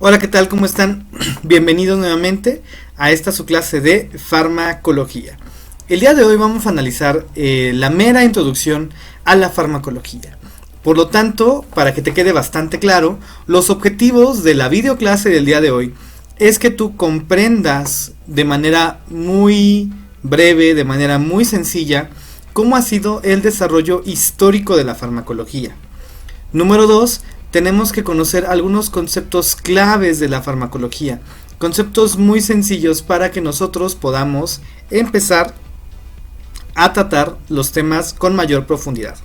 Hola, ¿qué tal? ¿Cómo están? Bienvenidos nuevamente a esta su clase de farmacología. El día de hoy vamos a analizar la mera introducción a la farmacología. Por lo tanto, para que te quede bastante claro, los objetivos de la videoclase del día de hoy es que tú comprendas de manera muy breve, de manera muy sencilla, cómo ha sido el desarrollo histórico de la farmacología. Número 2, tenemos que conocer algunos conceptos claves de la farmacología, conceptos muy sencillos para que nosotros podamos empezar a tratar los temas con mayor profundidad.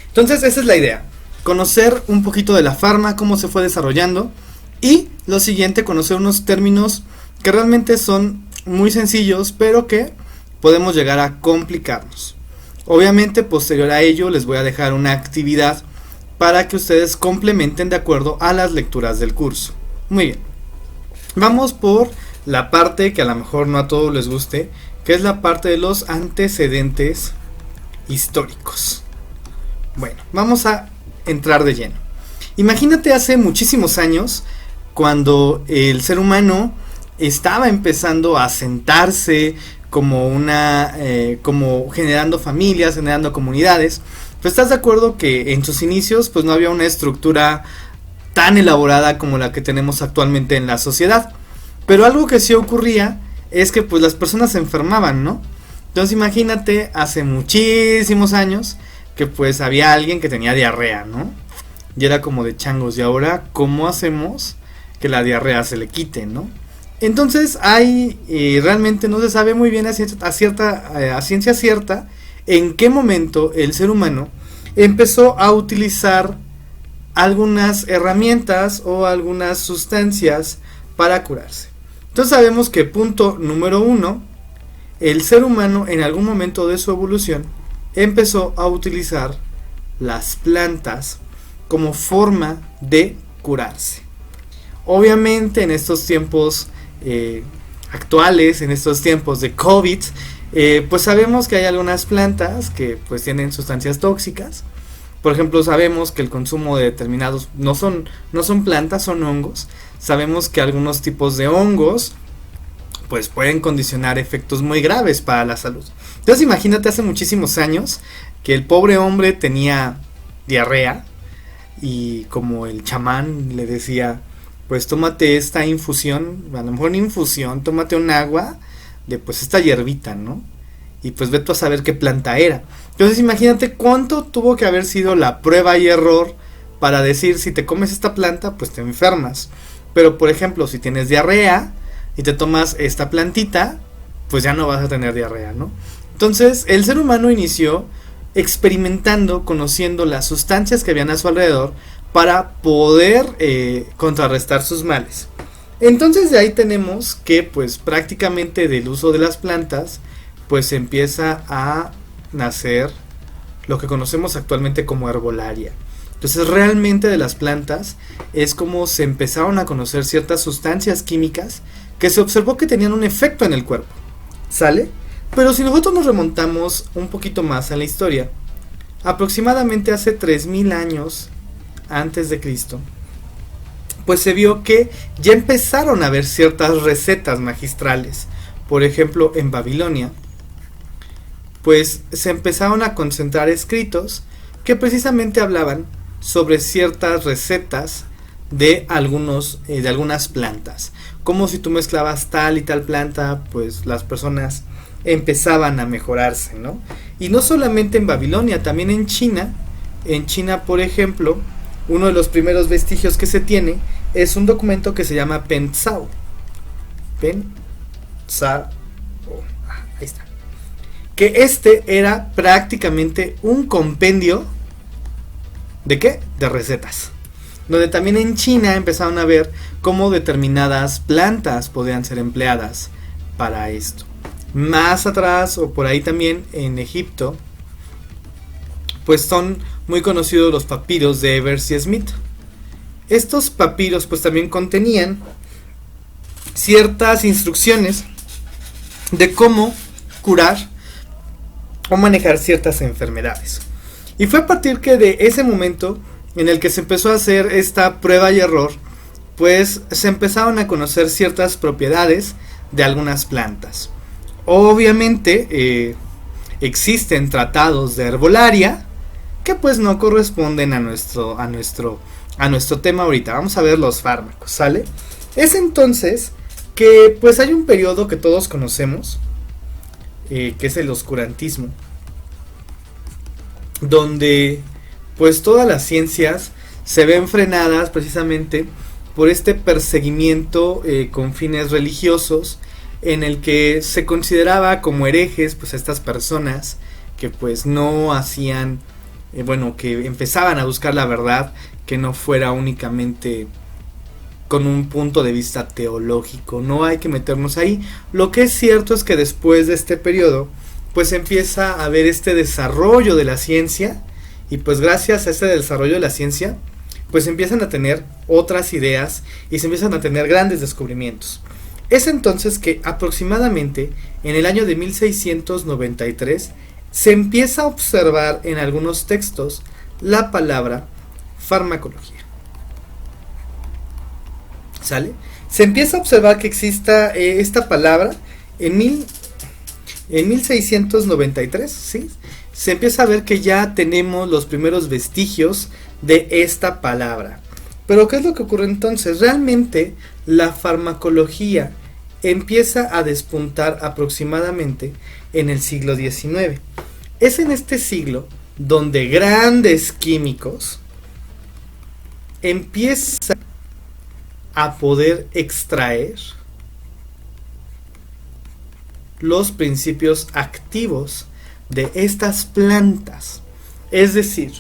Entonces esa es la idea, conocer un poquito de la farma, cómo se fue desarrollando, y lo siguiente, conocer unos términos que realmente son muy sencillos, pero que podemos llegar a complicarnos. Obviamente, posterior a ello, les voy a dejar una actividad para que ustedes complementen de acuerdo a las lecturas del curso. Muy bien, vamos por la parte que a lo mejor no a todos les guste, que es la parte de los antecedentes históricos. Bueno, vamos a entrar de lleno. Imagínate hace muchísimos años, cuando el ser humano estaba empezando a asentarse como como generando familias, generando comunidades. Pues estás de acuerdo que en sus inicios pues no había una estructura tan elaborada como la que tenemos actualmente en la sociedad. Pero algo que sí ocurría es que pues las personas se enfermaban, ¿no? Entonces imagínate hace muchísimos años que pues había alguien que tenía diarrea, ¿no? Y era como de changos, y ahora ¿cómo hacemos que la diarrea se le quite, ¿no? Entonces realmente no se sabe muy bien a ciencia cierta en qué momento el ser humano empezó a utilizar algunas herramientas o algunas sustancias para curarse. Entonces sabemos que punto número 1, el ser humano en algún momento de su evolución empezó a utilizar las plantas como forma de curarse. Obviamente en estos tiempos actuales, en estos tiempos de COVID, pues sabemos que hay algunas plantas que pues tienen sustancias tóxicas. Por ejemplo, sabemos que el consumo de determinados, no son plantas, son hongos. Sabemos que algunos tipos de hongos pues pueden condicionar efectos muy graves para la salud. Entonces imagínate hace muchísimos años que el pobre hombre tenía diarrea y como el chamán le decía, pues tómate esta infusión, a lo mejor una infusión, tómate un agua de pues esta hierbita, ¿no? Y pues ve tú a saber qué planta era. Entonces imagínate cuánto tuvo que haber sido la prueba y error para decir, si te comes esta planta pues te enfermas. Pero por ejemplo, si tienes diarrea y te tomas esta plantita, pues ya no vas a tener diarrea, ¿no? Entonces el ser humano inició experimentando, conociendo las sustancias que habían a su alrededor para poder contrarrestar sus males. Entonces de ahí tenemos que pues prácticamente del uso de las plantas pues empieza a nacer lo que conocemos actualmente como herbolaria. Entonces realmente de las plantas es como se empezaron a conocer ciertas sustancias químicas que se observó que tenían un efecto en el cuerpo. ¿Sale? Pero si nosotros nos remontamos un poquito más a la historia, aproximadamente hace 3000 años antes de Cristo, pues se vio que ya empezaron a haber ciertas recetas magistrales. Por ejemplo, en Babilonia, pues se empezaron a concentrar escritos que precisamente hablaban sobre ciertas recetas de algunas plantas. Como si tú mezclabas tal y tal planta, pues las personas empezaban a mejorarse, ¿no? Y no solamente en Babilonia, también en China. En China, por ejemplo, uno de los primeros vestigios que se tiene es un documento que se llama Penzhou. Ahí está. Que era prácticamente un compendio ¿de qué? De recetas. Donde también en China empezaron a ver cómo determinadas plantas podían ser empleadas para esto. Más atrás o por ahí también en Egipto, pues son muy conocidos los papiros de Evers y Smith. Estos papiros pues también contenían ciertas instrucciones de cómo curar o manejar ciertas enfermedades. Y fue a partir de ese momento en el que se empezó a hacer esta prueba y error pues se empezaron a conocer ciertas propiedades de algunas plantas. Obviamente existen tratados de herbolaria que pues no corresponden a nuestro tema ahorita. Vamos a ver los fármacos, ¿sale? Es entonces que pues hay un periodo que todos conocemos, que es el oscurantismo, donde pues todas las ciencias se ven frenadas precisamente por este perseguimiento con fines religiosos, en el que se consideraba como herejes pues a estas personas que pues no hacían, que empezaban a buscar la verdad, que no fuera únicamente con un punto de vista teológico. No hay que meternos ahí. Lo que es cierto es que después de este periodo pues empieza a haber este desarrollo de la ciencia, y pues gracias a este desarrollo de la ciencia pues empiezan a tener otras ideas y se empiezan a tener grandes descubrimientos. Es entonces que aproximadamente en el año de 1693 se empieza a observar en algunos textos la palabra farmacología. ¿Sale? Se empieza a observar que exista esta palabra en 1693, ¿sí? Se empieza a ver que ya tenemos los primeros vestigios de esta palabra. Pero ¿qué es lo que ocurre entonces? Realmente la farmacología empieza a despuntar aproximadamente en el siglo XIX. Es en este siglo donde grandes químicos empiezan a poder extraer los principios activos de estas plantas. Es decir,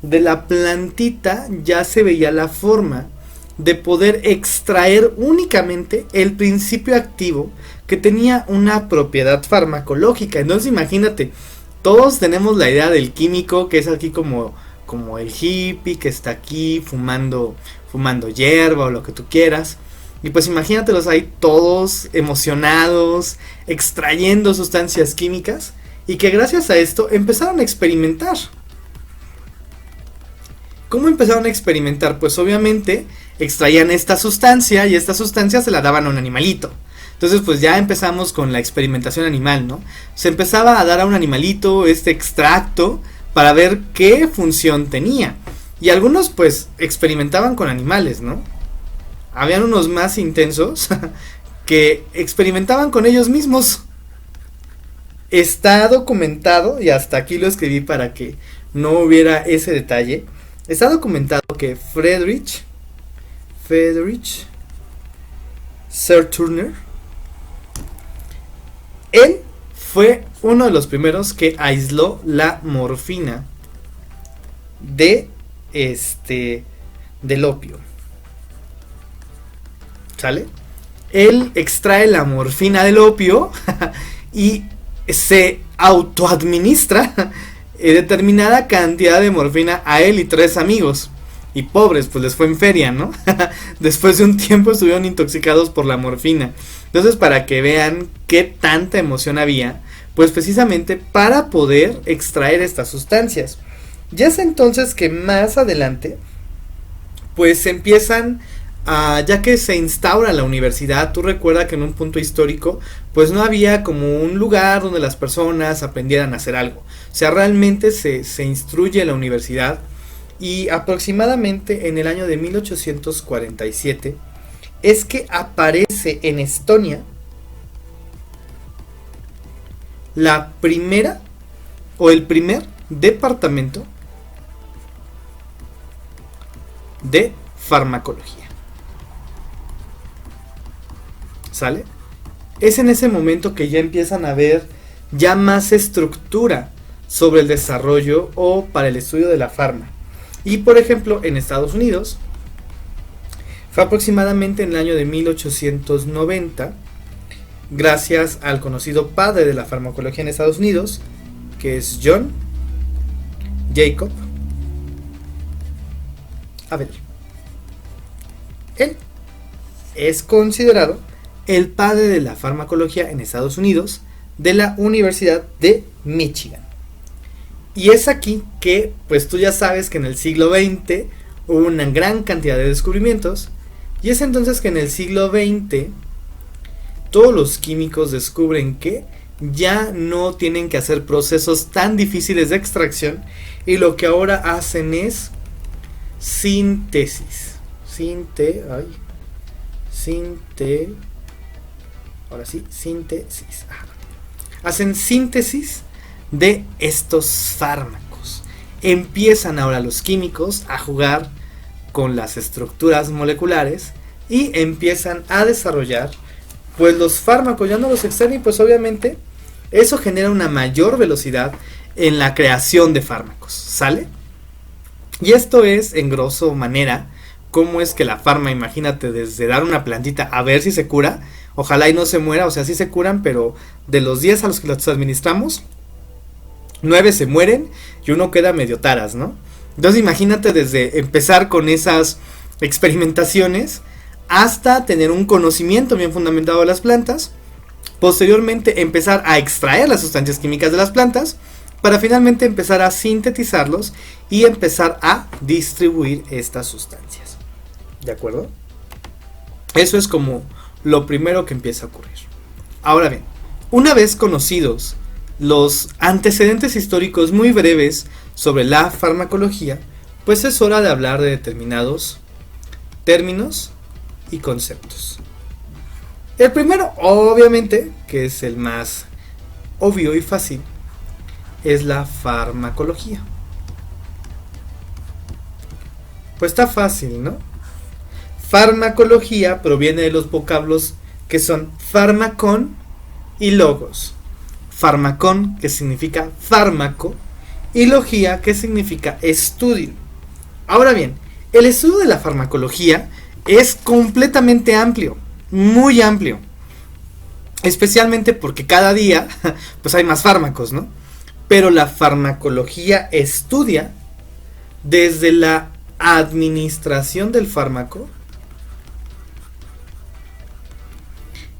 de la plantita ya se veía la forma de poder extraer únicamente el principio activo que tenía una propiedad farmacológica. Entonces imagínate, todos tenemos la idea del químico que es aquí como el hippie que está aquí fumando hierba o lo que tú quieras. Y pues imagínatelos ahí todos emocionados, extrayendo sustancias químicas, y que gracias a esto empezaron a experimentar. ¿Cómo empezaron a experimentar? Pues obviamente extraían esta sustancia y esta sustancia se la daban a un animalito. Entonces pues ya empezamos con la experimentación animal, ¿no? Se empezaba a dar a un animalito este extracto para ver qué función tenía. Y algunos pues experimentaban con animales, ¿no? Habían unos más intensos que experimentaban con ellos mismos. Está documentado, y hasta aquí lo escribí para que no hubiera ese detalle. Está documentado que Friedrich Serturner, él fue uno de los primeros que aisló la morfina del opio. ¿Sale? Él extrae la morfina del opio y se autoadministra determinada cantidad de morfina a él y 3 amigos. Y pobres, pues les fue en feria, ¿no? Después de un tiempo estuvieron intoxicados por la morfina. Entonces, para que vean qué tanta emoción había, pues precisamente para poder extraer estas sustancias. Ya es entonces que más adelante, pues se empiezan ya que se instaura la universidad. Tú recuerda que en un punto histórico pues no había como un lugar donde las personas aprendieran a hacer algo. O sea, realmente se instruye la universidad, y aproximadamente en el año de 1847 es que aparece en Estonia la primera o el primer departamento de farmacología. ¿Sale? Es en ese momento que ya empiezan a ver ya más estructura sobre el desarrollo o para el estudio de la farma. Y por ejemplo, en Estados Unidos fue aproximadamente en el año de 1890, gracias al conocido padre de la farmacología en Estados Unidos, que es John Jacob Avery. Él es considerado el padre de la farmacología en Estados Unidos de la Universidad de Michigan. Y es aquí que, pues tú ya sabes que en el siglo XX hubo una gran cantidad de descubrimientos, Y es entonces que en el siglo XX todos los químicos descubren que ya no tienen que hacer procesos tan difíciles de extracción y lo que ahora hacen es síntesis. Síntesis. Hacen síntesis de estos fármacos. Empiezan ahora los químicos a jugar con las estructuras moleculares y empiezan a desarrollar pues los fármacos, ya no los extraen, y pues obviamente eso genera una mayor velocidad en la creación de fármacos, ¿sale? Y esto es en grosso manera cómo es que la farma, imagínate, desde dar una plantita a ver si se cura, ojalá y no se muera, o sea, sí se curan, pero de los 10 a los que los administramos, 9 se mueren y uno queda medio taras, ¿no? Entonces imagínate desde empezar con esas experimentaciones hasta tener un conocimiento bien fundamentado de las plantas, posteriormente empezar a extraer las sustancias químicas de las plantas, para finalmente empezar a sintetizarlos y empezar a distribuir estas sustancias. ¿De acuerdo? Eso es como lo primero que empieza a ocurrir. Ahora bien, una vez conocidos los antecedentes históricos muy breves sobre la farmacología, pues es hora de hablar de determinados términos y conceptos. El primero, obviamente, que es el más obvio y fácil, es la farmacología. Pues está fácil, ¿no? Farmacología proviene de los vocablos que son farmacón y logos. Farmacón, que significa fármaco, y logía, que significa estudio. Ahora bien, el estudio de la farmacología es completamente amplio, muy amplio, especialmente porque cada día pues hay más fármacos, ¿no? Pero la farmacología estudia desde la administración del fármaco,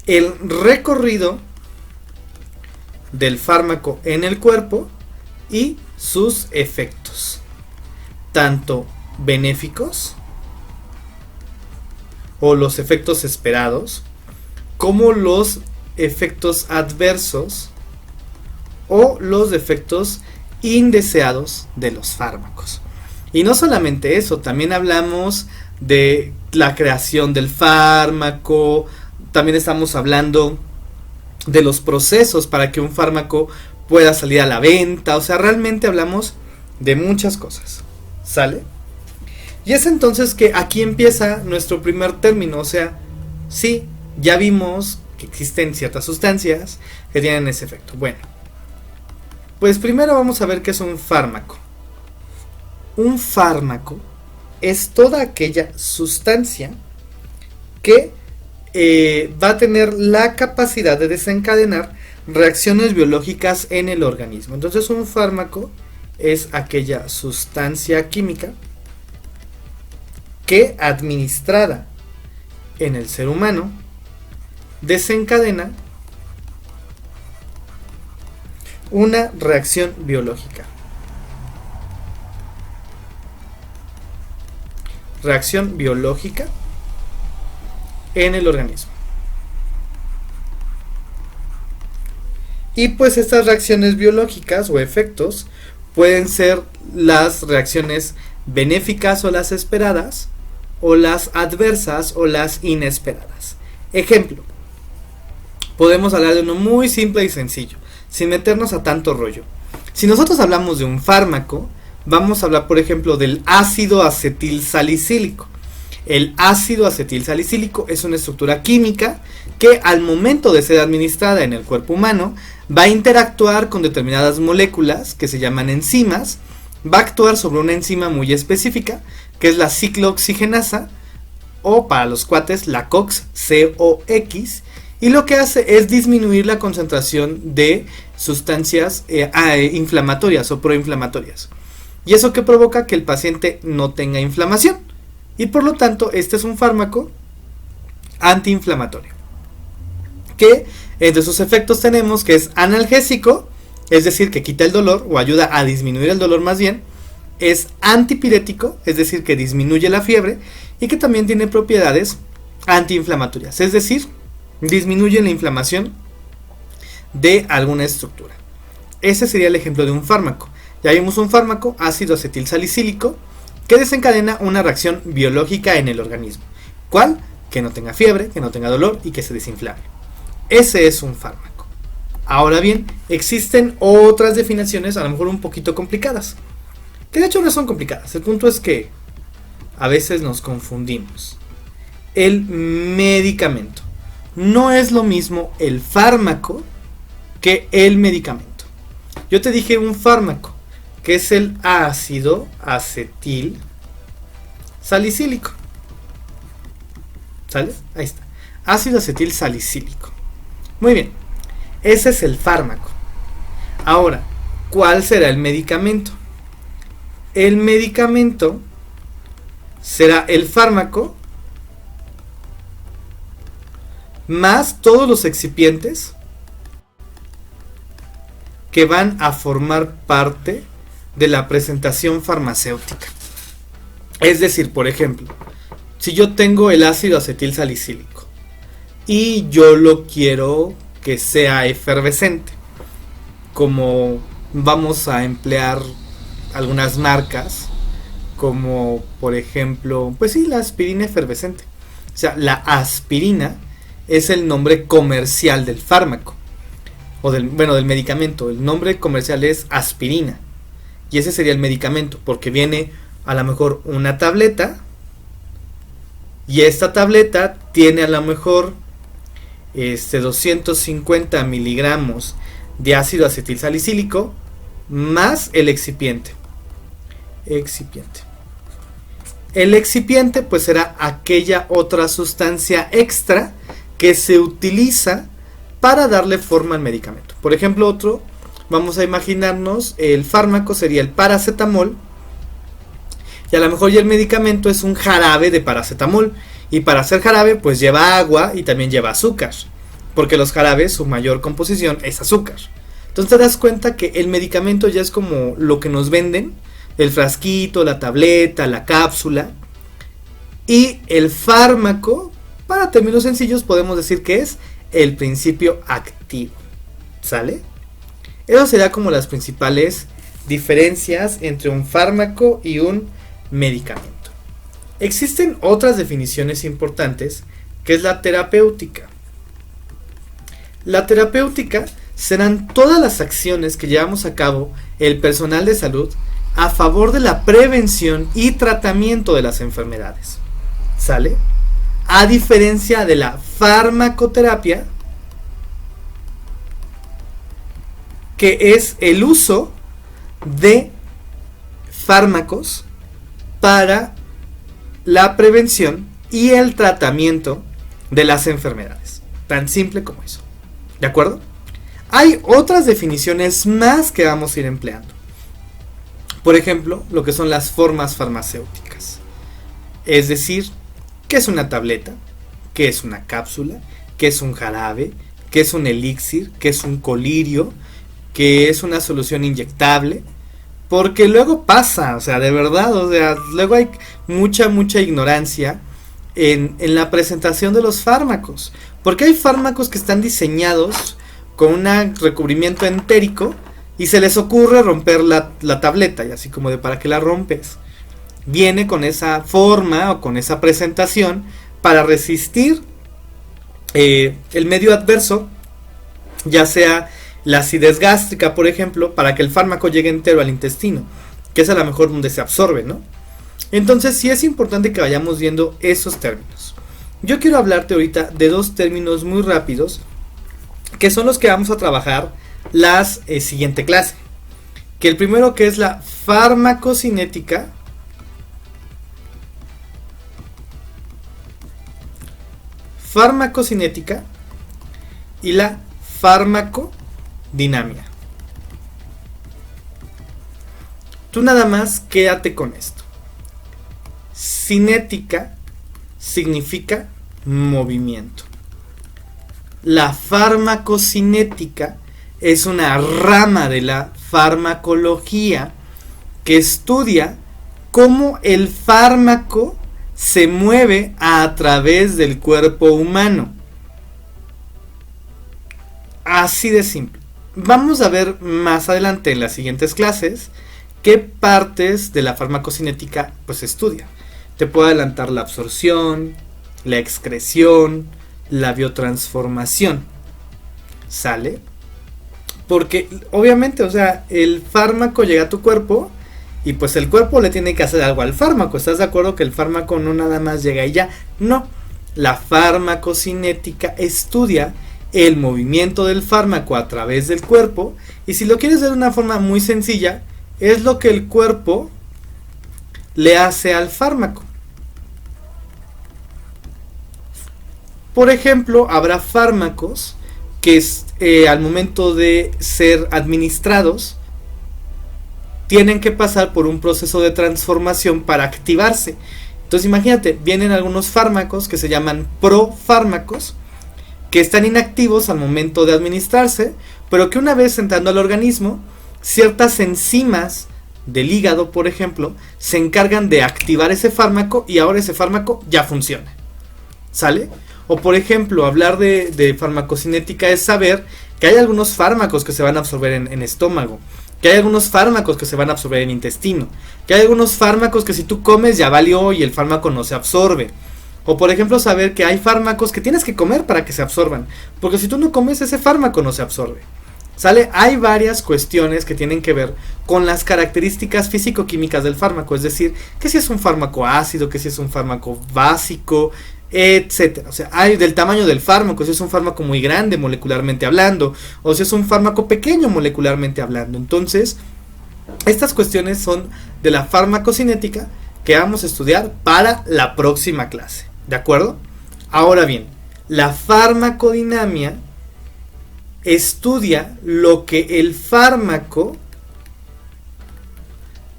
el recorrido del fármaco en el cuerpo y sus efectos, tanto benéficos o los efectos esperados, como los efectos adversos o los efectos indeseados de los fármacos. Y no solamente eso, también hablamos de la creación del fármaco, también estamos hablando de los procesos para que un fármaco pueda salir a la venta, o sea, realmente hablamos de muchas cosas, ¿sale? Y es entonces que aquí empieza nuestro primer término, o sea, sí, ya vimos que existen ciertas sustancias que tienen ese efecto. Bueno, pues primero vamos a ver qué es un fármaco. Un fármaco es toda aquella sustancia que va a tener la capacidad de desencadenar reacciones biológicas en el organismo. Entonces un fármaco es aquella sustancia química que, administrada en el ser humano, desencadena una reacción biológica. Reacción biológica en el organismo. Y pues estas reacciones biológicas o efectos pueden ser las reacciones benéficas o las esperadas, o las adversas o las inesperadas. Ejemplo, podemos hablar de uno muy simple y sencillo, sin meternos a tanto rollo. Si nosotros hablamos de un fármaco, vamos a hablar, por ejemplo, del ácido acetilsalicílico. El ácido acetilsalicílico es una estructura química que al momento de ser administrada en el cuerpo humano va a interactuar con determinadas moléculas que se llaman enzimas, va a actuar sobre una enzima muy específica que es la ciclooxigenasa, o para los cuates la COX, COX, y lo que hace es disminuir la concentración de sustancias inflamatorias o proinflamatorias. Y eso que provoca que el paciente no tenga inflamación. Y por lo tanto, este es un fármaco antiinflamatorio. Que entre sus efectos tenemos que es analgésico, es decir, que quita el dolor o ayuda a disminuir el dolor más bien. Es antipirético, es decir, que disminuye la fiebre y que también tiene propiedades antiinflamatorias, es decir, disminuyen la inflamación de alguna estructura. Ese sería el ejemplo de un fármaco. Ya vimos un fármaco, ácido acetil salicílico, que desencadena una reacción biológica en el organismo. ¿Cuál? Que no tenga fiebre, que no tenga dolor y que se desinflame. Ese es un fármaco. Ahora bien, existen otras definiciones, a lo mejor un poquito complicadas, que de hecho no son complicadas. El punto es que a veces nos confundimos. El medicamento. No es lo mismo el fármaco que el medicamento. Yo te dije un fármaco, que es el ácido acetil salicílico. ¿Sale? Ahí está. Ácido acetil salicílico. Muy bien. Ese es el fármaco. Ahora, ¿cuál será el medicamento? El medicamento será el fármaco más todos los excipientes que van a formar parte de la presentación farmacéutica. Es decir, por ejemplo, si yo tengo el ácido acetil salicílico y yo lo quiero que sea efervescente, como vamos a emplear algunas marcas, como por ejemplo, pues sí, la aspirina efervescente. O sea, la aspirina es el nombre comercial del fármaco, o del medicamento. El nombre comercial es aspirina, y ese sería el medicamento, porque viene a lo mejor una tableta, y esta tableta tiene a lo mejor 250 miligramos de ácido acetil salicílico más el excipiente. El excipiente pues será aquella otra sustancia extra que se utiliza para darle forma al medicamento. Por ejemplo, vamos a imaginarnos, el fármaco sería el paracetamol, y a lo mejor ya el medicamento es un jarabe de paracetamol, y para hacer jarabe pues lleva agua y también lleva azúcar, porque los jarabes, su mayor composición es azúcar. Entonces te das cuenta que el medicamento ya es como lo que nos venden, el frasquito, la tableta, la cápsula, y el fármaco, para términos sencillos, podemos decir que es el principio activo. ¿Sale? Eso sería como las principales diferencias entre un fármaco y un medicamento. Existen otras definiciones importantes, que es la terapéutica. La terapéutica serán todas las acciones que llevamos a cabo el personal de salud a favor de la prevención y tratamiento de las enfermedades. ¿Sale? A diferencia de la farmacoterapia, que es el uso de fármacos para la prevención y el tratamiento de las enfermedades. Tan simple como eso. ¿De acuerdo? Hay otras definiciones más que vamos a ir empleando. Por ejemplo, lo que son las formas farmacéuticas. Es decir, ¿qué es una tableta? ¿Qué es una cápsula? ¿Qué es un jarabe? ¿Qué es un elixir? ¿Qué es un colirio? ¿Qué es una solución inyectable? Porque luego pasa, o sea, de verdad, o sea, luego hay mucha ignorancia en la presentación de los fármacos. Porque hay fármacos que están diseñados con un recubrimiento entérico y se les ocurre romper la tableta, y así como de ¿para qué la rompes? Viene con esa forma o con esa presentación para resistir el medio adverso, ya sea la acidez gástrica, por ejemplo, para que el fármaco llegue entero al intestino, que es a lo mejor donde se absorbe, ¿no? Entonces sí es importante que vayamos viendo esos términos. Yo quiero hablarte ahorita de dos términos muy rápidos, que son los que vamos a trabajar la siguiente clase. Que el primero, que es la farmacocinética, y la farmacodinamia. Tú nada más quédate con esto. Cinética significa movimiento. La farmacocinética es una rama de la farmacología que estudia cómo el fármaco se mueve a través del cuerpo humano. Así de simple. Vamos a ver más adelante en las siguientes clases qué partes de la farmacocinética pues estudia. Te puedo adelantar la absorción, la excreción, la biotransformación. ¿Sale? Porque obviamente, o sea, el fármaco llega a tu cuerpo y pues el cuerpo le tiene que hacer algo al fármaco. ¿Estás de acuerdo que el fármaco no nada más llega y ya? No. La farmacocinética estudia el movimiento del fármaco a través del cuerpo, y si lo quieres ver de una forma muy sencilla, es lo que el cuerpo le hace al fármaco. Por ejemplo, habrá fármacos que al momento de ser administrados tienen que pasar por un proceso de transformación para activarse. Entonces imagínate, vienen algunos fármacos que se llaman profármacos, que están inactivos al momento de administrarse, pero que una vez entrando al organismo, ciertas enzimas del hígado, por ejemplo, se encargan de activar ese fármaco y ahora ese fármaco ya funciona. ¿Sale? O por ejemplo, hablar de farmacocinética es saber que hay algunos fármacos que se van a absorber en estómago, que hay algunos fármacos que se van a absorber en intestino, que hay algunos fármacos que si tú comes ya valió y el fármaco no se absorbe. O por ejemplo saber que hay fármacos que tienes que comer para que se absorban, porque si tú no comes ese fármaco no se absorbe. ¿Sale? Hay varias cuestiones que tienen que ver con las características físico-químicas del fármaco, es decir, que si es un fármaco ácido, que si es un fármaco básico, etcétera. O sea, hay del tamaño del fármaco, si es un fármaco muy grande molecularmente hablando, o si es un fármaco pequeño molecularmente hablando. Entonces, estas cuestiones son de la farmacocinética que vamos a estudiar para la próxima clase. ¿De acuerdo? Ahora bien, la farmacodinamia estudia lo que el fármaco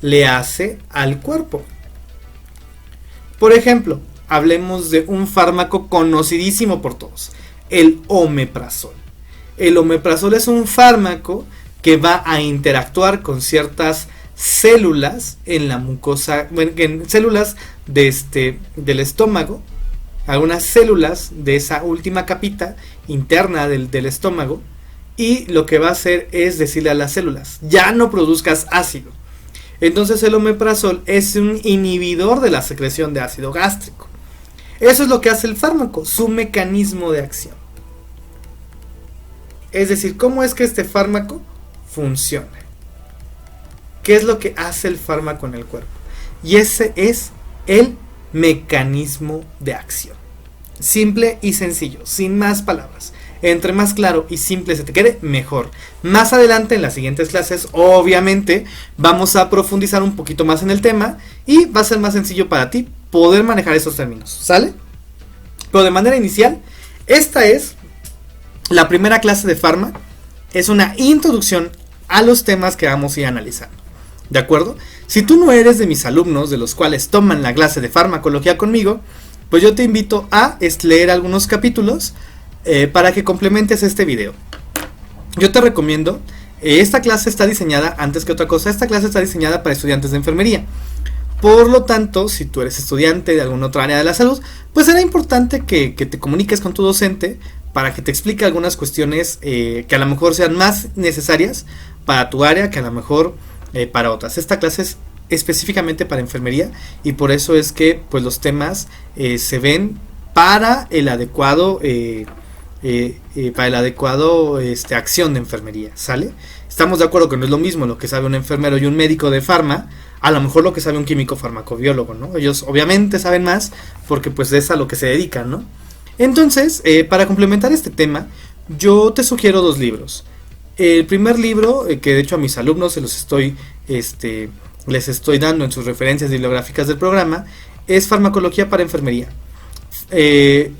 le hace al cuerpo. Por ejemplo, hablemos de un fármaco conocidísimo por todos, el omeprazol. El omeprazol es un fármaco que va a interactuar con ciertas células en la mucosa, bueno, en células del estómago, algunas células de esa última capita interna del estómago, y lo que va a hacer es decirle a las células, ya no produzcas ácido. Entonces el omeprazol es un inhibidor de la secreción de ácido gástrico. Eso es lo que hace el fármaco, su mecanismo de acción. Es decir, ¿cómo es que este fármaco funciona? ¿Qué es lo que hace el fármaco en el cuerpo? Y ese es el mecanismo de acción. Simple y sencillo, sin más palabras. Entre más claro y simple se te quede, mejor. Más adelante en las siguientes clases, obviamente, vamos a profundizar un poquito más en el tema y va a ser más sencillo para ti poder manejar esos términos, ¿sale? Pero de manera inicial, esta es la primera clase de farma. Es una introducción a los temas que vamos a ir analizando. ¿De acuerdo? Si tú no eres de mis alumnos, de los cuales toman la clase de farmacología conmigo, pues yo te invito a leer algunos capítulos para que complementes este video. Yo te recomiendo, esta clase está diseñada, antes que otra cosa, esta clase está diseñada para estudiantes de enfermería. Por lo tanto, si tú eres estudiante de alguna otra área de la salud, pues será importante que te comuniques con tu docente para que te explique algunas cuestiones que a lo mejor sean más necesarias para tu área que a lo mejor para otras. Esta clase es específicamente para enfermería y por eso es que pues los temas se ven para el adecuado acción de enfermería, ¿sale? Estamos de acuerdo que no es lo mismo lo que sabe un enfermero y un médico de farma a lo mejor lo que sabe un químico farmacobiólogo, ¿no? Ellos obviamente saben más porque pues es a lo que se dedican, ¿no? Entonces, para complementar este tema, yo te sugiero dos libros. El primer libro, que de hecho a mis alumnos les estoy dando en sus referencias bibliográficas del programa, es Farmacología para Enfermería.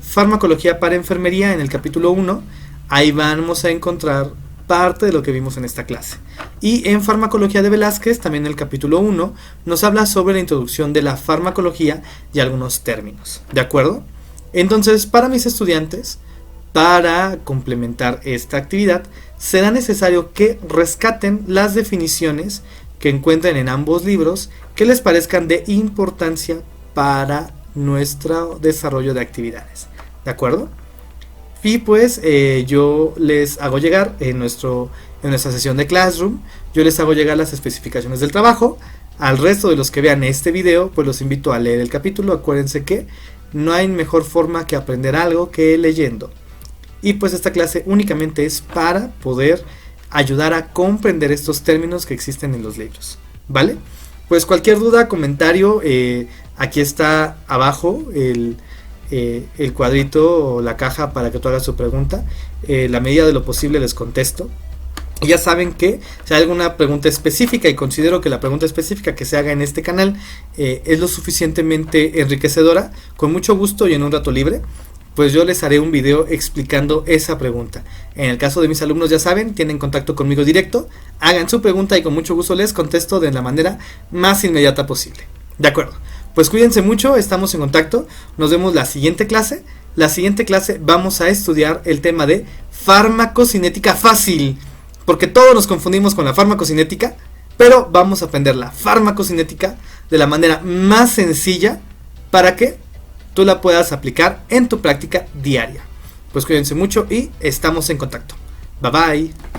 Farmacología para Enfermería, en el capítulo 1, ahí vamos a encontrar parte de lo que vimos en esta clase. Y en Farmacología de Velázquez, también en el capítulo 1, nos habla sobre la introducción de la farmacología y algunos términos. ¿De acuerdo? Entonces, para mis estudiantes, para complementar esta actividad, será necesario que rescaten las definiciones que encuentren en ambos libros que les parezcan de importancia para nuestro desarrollo de actividades, ¿de acuerdo? Y pues yo les hago llegar en nuestra sesión de Classroom, yo les hago llegar las especificaciones del trabajo. Al resto de los que vean este video, pues los invito a leer el capítulo. Acuérdense que no hay mejor forma que aprender algo que leyendo. Y pues esta clase únicamente es para poder ayudar a comprender estos términos que existen en los libros, ¿vale? Pues cualquier duda, comentario, aquí está abajo el cuadrito o la caja para que tú hagas tu pregunta. La medida de lo posible les contesto. Y ya saben que si hay alguna pregunta específica, y considero que la pregunta específica que se haga en este canal es lo suficientemente enriquecedora, con mucho gusto y en un rato libre, pues yo les haré un video explicando esa pregunta. En el caso de mis alumnos, ya saben, tienen contacto conmigo directo, hagan su pregunta y con mucho gusto les contesto de la manera más inmediata posible. De acuerdo, pues cuídense mucho, estamos en contacto, nos vemos la siguiente clase. La siguiente clase vamos a estudiar el tema de farmacocinética fácil, porque todos nos confundimos con la farmacocinética, pero vamos a aprender la farmacocinética de la manera más sencilla para que tú la puedas aplicar en tu práctica diaria. Pues cuídense mucho y estamos en contacto. Bye bye.